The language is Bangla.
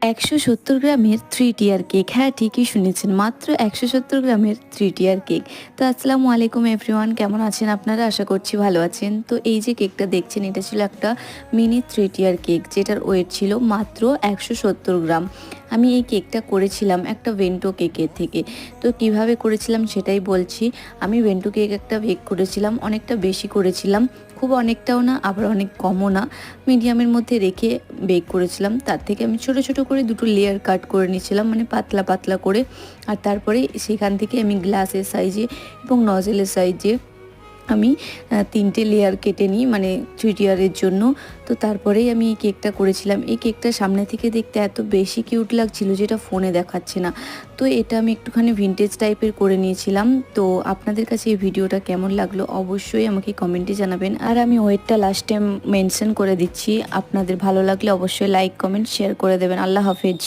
170 গ্রামের 3 টিয়ার কেক। হ্যাঁ, ঠিকই শুনেছেন, মাত্র 170 গ্রামের 3 টিয়ার কেক। তো আসসালামু আলাইকুম এভরিওয়ান, কেমন আছেন আপনারা? আশা করছি ভালো আছেন। তো এই যে কেকটা দেখছেন, এটা ছিল একটা মিনি 3 টিয়ার কেক, যেটার ওয়েট ছিল মাত্র 170 গ্রাম। আমি এই কেকটা করেছিলাম একটা ভেন্টো কেকের থেকে। তো কিভাবে করেছিলাম সেটাই বলছি। আমি ভেন্টো কেক একটা বেক করেছিলাম, অনেকটা বেশি করেছিলাম, খুব অনেকটাও না আবার অনেক কমও না, মিডিয়ামের মধ্যে রেখে বেক করেছিলাম। তার থেকে আমি ছোট ছোট করে দুটো লেয়ার কাট করে নিয়েছিলাম, মানে পাতলা পাতলা করে। আর তারপরে সেখান থেকে আমি গ্লাসের সাইজে এবং নজেলের সাইজে আমি 3টে লেয়ার কেটে নিই, মানে 3 টিয়ারের জন্য। তো তারপরেই আমি এই কেকটা করেছিলাম। এই কেকটা সামনে থেকে দেখতে এত বেশি কিউট লাগছিল, যেটা ফোনে দেখাচ্ছে না। তো এটা আমি একটুখানি ভিনটেজ টাইপের করে নিয়েছিলাম। তো আপনাদের কাছে এই ভিডিওটা কেমন লাগলো অবশ্যই আমাকে কমেন্টে জানাবেন। আর আমি ওয়েটটা লাস্টে মেনশন করে দিচ্ছি, আপনাদের ভালো লাগলে অবশ্যই লাইক, কমেন্ট, শেয়ার করে দেবেন। আল্লাহ হাফেজ।